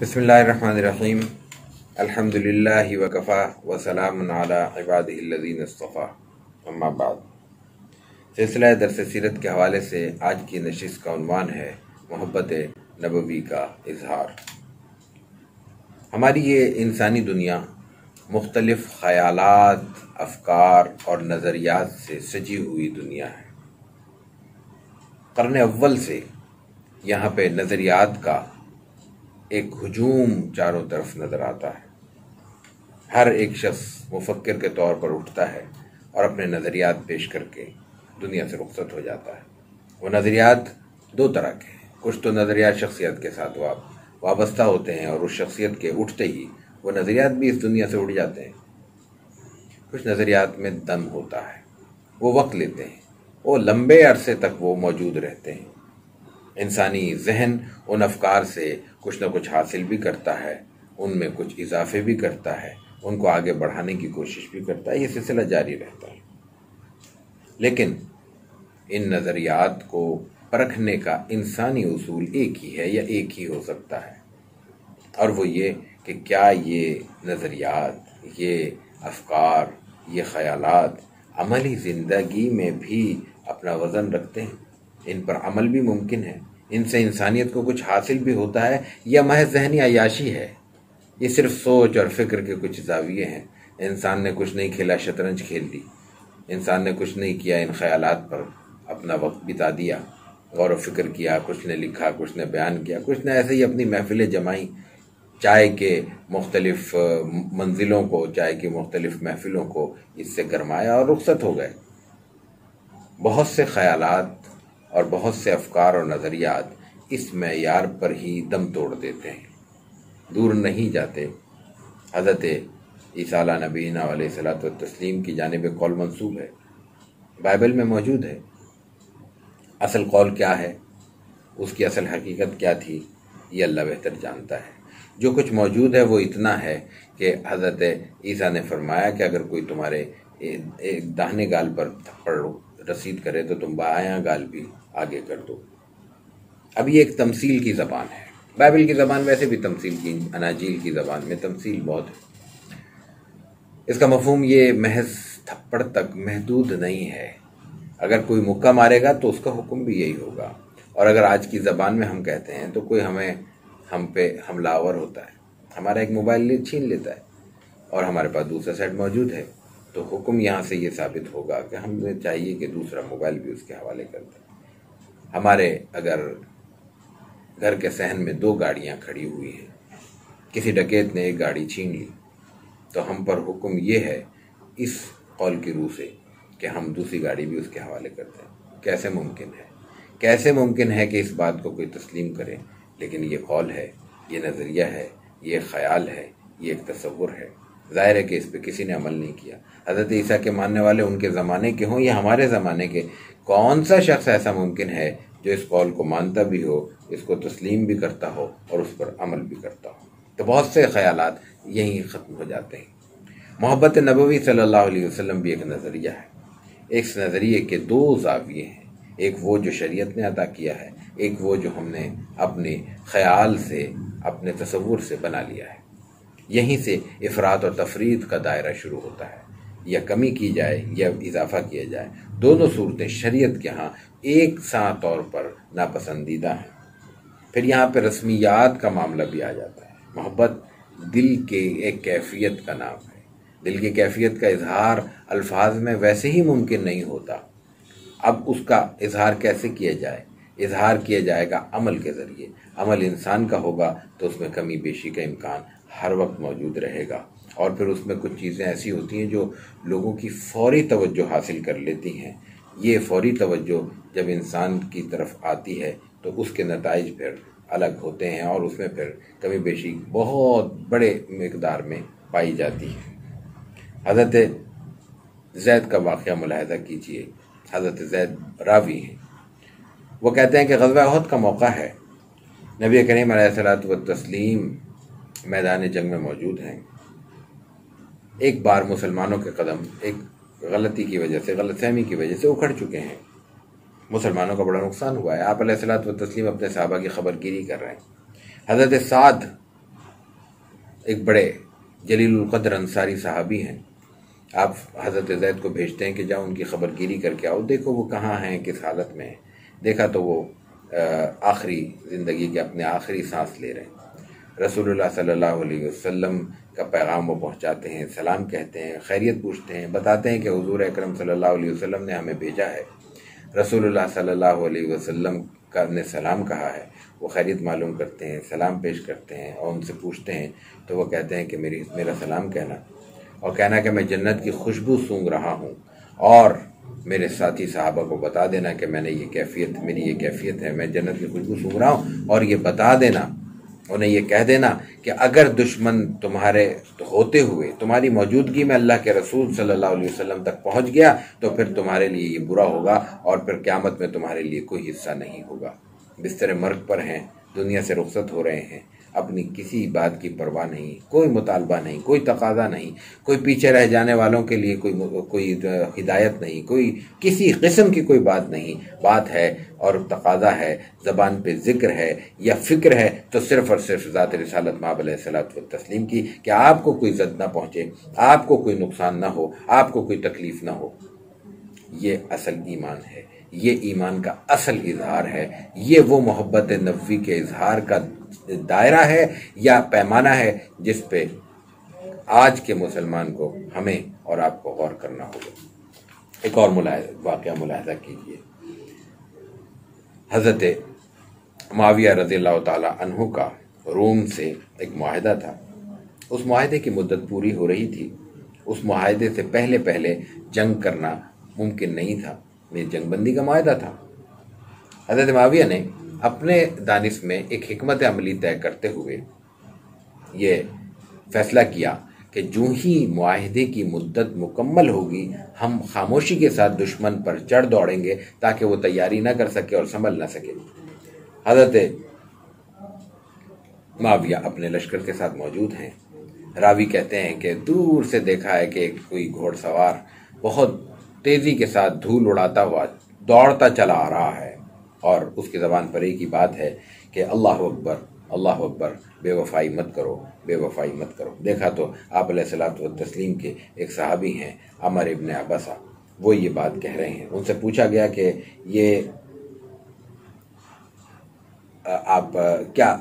بسم اللہ الرحمن الرحیم الحمدللہ وکفا وسلام علی عبادہ الذین اصطفیٰ اما بعد۔ سلسلہ درس سیرت کے حوالے سے آج کی نشست کا عنوان ہے محبت نبوی کا اظہار۔ ہماری یہ انسانی دنیا مختلف خیالات، افکار اور نظریات سے سجی ہوئی دنیا ہے۔ قرن اول سے یہاں پہ نظریات کا ایک ہجوم چاروں طرف نظر آتا ہے۔ ہر ایک شخص مفکر کے طور پر اٹھتا ہے اور اپنے نظریات پیش کر کے دنیا سے رخصت ہو جاتا ہے۔ وہ نظریات دو طرح کے ہیں۔ کچھ تو نظریات شخصیت کے ساتھ وابستہ ہوتے ہیں اور اس شخصیت کے اٹھتے ہی وہ نظریات بھی اس دنیا سے اٹھ جاتے ہیں۔ کچھ نظریات میں دم ہوتا ہے، وہ وقت لیتے ہیں، وہ لمبے عرصے تک وہ موجود رہتے ہیں۔ انسانی ذہن ان افکار سے کچھ نہ کچھ حاصل بھی کرتا ہے، ان میں کچھ اضافے بھی کرتا ہے، ان کو آگے بڑھانے کی کوشش بھی کرتا ہے، یہ سلسلہ جاری رہتا ہے۔ لیکن ان نظریات کو پرکھنے کا انسانی اصول ایک ہی ہے یا ایک ہی ہو سکتا ہے، اور وہ یہ کہ کیا یہ نظریات، یہ افکار، یہ خیالات عملی زندگی میں بھی اپنا وزن رکھتے ہیں، ان پر عمل بھی ممکن ہے، ان سے انسانیت کو کچھ حاصل بھی ہوتا ہے، یا محض ذہنی عیاشی ہے، یہ صرف سوچ اور فکر کے کچھ زاویے ہیں۔ انسان نے کچھ نہیں کھیلا، شطرنج کھیل لی، انسان نے کچھ نہیں کیا، ان خیالات پر اپنا وقت بتا دیا، غور و فکر کیا، کچھ نے لکھا، کچھ نے بیان کیا، کچھ نے ایسے ہی اپنی محفلیں جمائیں، چائے کے مختلف منزلوں کو، چائے کی مختلف محفلوں کو اس سے گرمایا اور رخصت ہو گئے۔ بہت سے خیالات اور بہت سے افکار اور نظریات اس معیار پر ہی دم توڑ دیتے ہیں، دور نہیں جاتے۔ حضرت عیسیٰ علیہ نبینا علیہ الصلوۃ والتسلیم کی جانب قول منسوب ہے، بائبل میں موجود ہے۔ اصل قول کیا ہے، اس کی اصل حقیقت کیا تھی، یہ اللہ بہتر جانتا ہے۔ جو کچھ موجود ہے وہ اتنا ہے کہ حضرت عیسیٰ نے فرمایا کہ اگر کوئی تمہارے داہنے گال پر تھپڑ رسید کرے تو تم بایاں گال بھی آگے کر دو۔ اب یہ ایک تمثیل کی زبان ہے، بائبل کی زبان ویسے بھی تمثیل کی، اناجیل کی زبان میں تمثیل بہت ہے۔ اس کا مفہوم یہ محض تھپڑ تک محدود نہیں ہے، اگر کوئی مکہ مارے گا تو اس کا حکم بھی یہی ہوگا، اور اگر آج کی زبان میں ہم کہتے ہیں تو کوئی ہم پہ حملہ آور ہوتا ہے، ہمارا ایک موبائل چھین لیتا ہے اور ہمارے پاس دوسرا سیٹ موجود ہے، تو حکم یہاں سے یہ ثابت ہوگا کہ ہمیں چاہیے کہ دوسرا موبائل بھی اس کے حوالے کر دیں۔ ہمارے اگر گھر کے صحن میں دو گاڑیاں کھڑی ہوئی ہیں، کسی ڈکیت نے ایک گاڑی چھین لی، تو ہم پر حکم یہ ہے اس قول کی روح سے کہ ہم دوسری گاڑی بھی اس کے حوالے کر دیں۔ کیسے ممکن ہے، کیسے ممکن ہے کہ اس بات کو کوئی تسلیم کرے؟ لیکن یہ قول ہے، یہ نظریہ ہے، یہ خیال ہے، یہ ایک تصور ہے۔ ظاہر ہے کہ اس پہ کسی نے عمل نہیں کیا۔ حضرت عیسیٰ کے ماننے والے ان کے زمانے کے ہوں یا ہمارے زمانے کے، کون سا شخص ایسا ممکن ہے جو اس قول کو مانتا بھی ہو، اس کو تسلیم بھی کرتا ہو اور اس پر عمل بھی کرتا ہو؟ تو بہت سے خیالات یہیں ختم ہو جاتے ہیں۔ محبت نبوی صلی اللہ علیہ وسلم بھی ایک نظریہ ہے۔ ایک نظریے کے دو زاویے ہیں، ایک وہ جو شریعت نے عطا کیا ہے، ایک وہ جو ہم نے اپنے خیال سے، اپنے تصور سے بنا لیا ہے۔ یہیں سے افراط اور تفرید کا دائرہ شروع ہوتا ہے، یا کمی کی جائے یا اضافہ کیا جائے، دونوں صورتیں شریعت کے ہاں ایک ساں طور پر ناپسندیدہ ہیں۔ پھر یہاں پہ رسمیات کا معاملہ بھی آ جاتا ہے۔ محبت دل کے ایک کیفیت کا نام ہے، دل کی کیفیت کا اظہار الفاظ میں ویسے ہی ممکن نہیں ہوتا۔ اب اس کا اظہار کیسے کیا جائے؟ اظہار کیا جائے گا عمل کے ذریعے۔ عمل انسان کا ہوگا تو اس میں کمی بیشی کا امکان ہر وقت موجود رہے گا، اور پھر اس میں کچھ چیزیں ایسی ہوتی ہیں جو لوگوں کی فوری توجہ حاصل کر لیتی ہیں۔ یہ فوری توجہ جب انسان کی طرف آتی ہے تو اس کے نتائج پھر الگ ہوتے ہیں، اور اس میں پھر کمی بیشی بہت بڑے مقدار میں پائی جاتی ہے۔ حضرت زید کا واقعہ ملاحظہ کیجئے۔ حضرت زید راوی ہیں، وہ کہتے ہیں کہ غزوہ احد کا موقع ہے، نبی کریم علیہ الصلوۃ والتسلیم میدان جنگ میں موجود ہیں۔ ایک بار مسلمانوں کے قدم ایک غلطی کی وجہ سے، غلط فہمی کی وجہ سے اکھڑ چکے ہیں، مسلمانوں کا بڑا نقصان ہوا ہے۔ آپ علیہ الصلوۃ والتسلیم اپنے صحابہ کی خبر گیری کر رہے ہیں۔ حضرت سعد ایک بڑے جلیل القدر انصاری صحابی ہیں، آپ حضرت زید کو بھیجتے ہیں کہ جاؤ ان کی خبر گیری کر کے آؤ، دیکھو وہ کہاں ہیں، کس حالت میں ہیں۔ دیکھا تو وہ آخری زندگی کے اپنے آخری سانس لے رہے ہیں۔ رسول اللہ صلی اللہ علیہ وسلم کا پیغام وہ پہنچاتے ہیں، سلام کہتے ہیں، خیریت پوچھتے ہیں، بتاتے ہیں کہ حضور اکرم صلی اللہ علیہ وسلم نے ہمیں بھیجا ہے۔ رسول اللہ صلی اللہ علیہ وسلم نے سلام کہا ہے، وہ خیریت معلوم کرتے ہیں، سلام پیش کرتے ہیں اور ان سے پوچھتے ہیں تو وہ کہتے ہیں کہ میرا سلام کہنا اور کہنا کہ میں جنت کی خوشبو سونگھ رہا ہوں، اور میرے ساتھی صحابہ کو بتا دینا کہ میری یہ کیفیت ہے، میں جنت کی خوشبو سونگھ رہا ہوں، اور یہ بتا دینا، انہیں یہ کہہ دینا کہ اگر دشمن تمہارے ہوتے ہوئے تمہاری موجودگی میں اللہ کے رسول صلی اللہ علیہ وسلم تک پہنچ گیا تو پھر تمہارے لیے یہ برا ہوگا، اور پھر قیامت میں تمہارے لیے کوئی حصہ نہیں ہوگا۔ بستر مرگ پر ہیں، دنیا سے رخصت ہو رہے ہیں، اپنی کسی بات کی پرواہ نہیں، کوئی مطالبہ نہیں، کوئی تقاضا نہیں، کوئی پیچھے رہ جانے والوں کے لیے کوئی ہدایت نہیں، کوئی کسی قسم کی کوئی بات نہیں، بات ہے اور تقاضا ہے، زبان پہ ذکر ہے یا فکر ہے تو صرف اور صرف ذات رسالت مآب علیہ الصلوۃ والتسلیم کی، کہ آپ کو کوئی زد نہ پہنچے، آپ کو کوئی نقصان نہ ہو، آپ کو کوئی تکلیف نہ ہو۔ یہ اصل ایمان ہے، یہ ایمان کا اصل اظہار ہے، یہ وہ محبت نبوی کے اظہار کا دائرہ ہے یا پیمانہ ہے جس پہ آج کے مسلمان کو، ہمیں اور آپ کو غور کرنا ہوگا۔ ایک اور واقعہ ملاحظہ کیجیے۔ حضرت معاویہ رضی اللہ تعالی عنہ کا روم سے ایک معاہدہ تھا، اس معاہدے کی مدت پوری ہو رہی تھی، اس معاہدے سے پہلے جنگ کرنا ممکن نہیں تھا، یہ جنگ بندی کا معاہدہ تھا۔ حضرت معاویہ نے اپنے دانش میں ایک حکمت عملی طے کرتے ہوئے یہ فیصلہ کیا کہ جو ہی معاہدے کی مدت مکمل ہوگی ہم خاموشی کے ساتھ دشمن پر چڑھ دوڑیں گے تاکہ وہ تیاری نہ کر سکے اور سنبھل نہ سکے۔ حضرت معاویہ اپنے لشکر کے ساتھ موجود ہیں۔ راوی کہتے ہیں کہ دور سے دیکھا ہے کہ کوئی گھوڑ سوار بہت تیزی کے ساتھ دھول اڑاتا ہوا دوڑتا چلا آ رہا ہے، اور اس کی زبان پر ایک ہی بات ہے کہ اللہ اکبر، اللہ اکبر، بے وفائی مت کرو، بے وفائی مت کرو۔ دیکھا تو آپ علیہ الصلوۃ والتسلیم کے ایک صحابی ہیں عمر ابن عبسہ، وہ یہ بات کہہ رہے ہیں۔ ان سے پوچھا گیا کہ یہ آپ کیا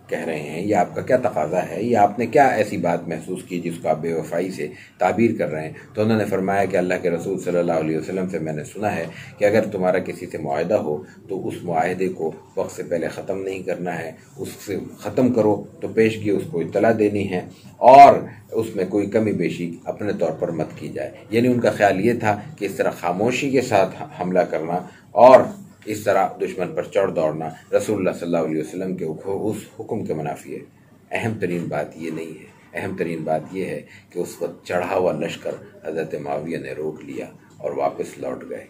کہہ رہے ہیں، یہ آپ کا کیا تقاضا ہے، یہ آپ نے کیا ایسی بات محسوس کی جس کو آپ بے وفائی سے تعبیر کر رہے ہیں؟ تو انہوں نے فرمایا کہ اللہ کے رسول صلی اللہ علیہ وسلم سے میں نے سنا ہے کہ اگر تمہارا کسی سے معاہدہ ہو تو اس معاہدے کو وقت سے پہلے ختم نہیں کرنا ہے، اس سے ختم کرو تو پیشگی اس کو اطلاع دینی ہے، اور اس میں کوئی کمی بیشی اپنے طور پر مت کی جائے۔ یعنی ان کا خیال یہ تھا کہ اس طرح خاموشی کے ساتھ حملہ کرنا اور اس طرح دشمن پر چڑھ دوڑنا رسول اللہ صلی اللہ علیہ وسلم کے اس حکم کے منافی ہے۔ اہم ترین بات یہ نہیں ہے، اہم ترین بات یہ ہے کہ اس وقت چڑھا ہوا لشکر حضرت معاویہ نے روک لیا اور واپس لوٹ گئے۔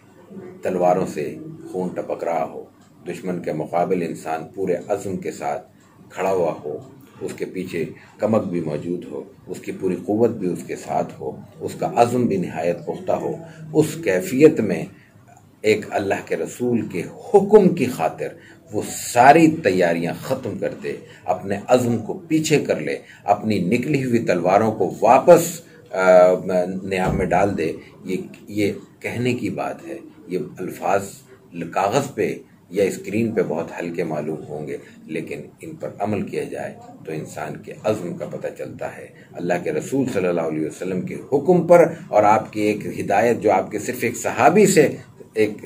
تلواروں سے خون ٹپک رہا ہو، دشمن کے مقابل انسان پورے عزم کے ساتھ کھڑا ہوا ہو، اس کے پیچھے کمک بھی موجود ہو، اس کی پوری قوت بھی اس کے ساتھ ہو، اس کا عزم بھی نہایت پختہ ہو، اس کیفیت میں ایک اللہ کے رسول کے حکم کی خاطر وہ ساری تیاریاں ختم کر دے، اپنے عزم کو پیچھے کر لے، اپنی نکلی ہوئی تلواروں کو واپس نیام میں ڈال دے، یہ کہنے کی بات ہے۔ یہ الفاظ کاغذ پہ یا اسکرین پہ بہت ہلکے معلوم ہوں گے، لیکن ان پر عمل کیا جائے تو انسان کے عزم کا پتہ چلتا ہے۔ اللہ کے رسول صلی اللہ علیہ وسلم کے حکم پر اور آپ کی ایک ہدایت جو آپ کے صرف ایک صحابی سے ایک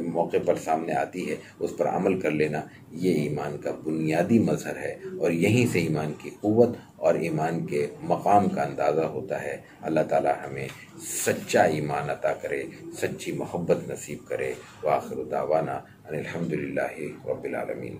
موقع پر سامنے آتی ہے، اس پر عمل کر لینا، یہ ایمان کا بنیادی مظہر ہے، اور یہیں سے ایمان کی قوت اور ایمان کے مقام کا اندازہ ہوتا ہے۔ اللہ تعالی ہمیں سچا ایمان عطا کرے، سچی محبت نصیب کرے۔ وآخر دعوانا ان الحمدللہ رب العالمین۔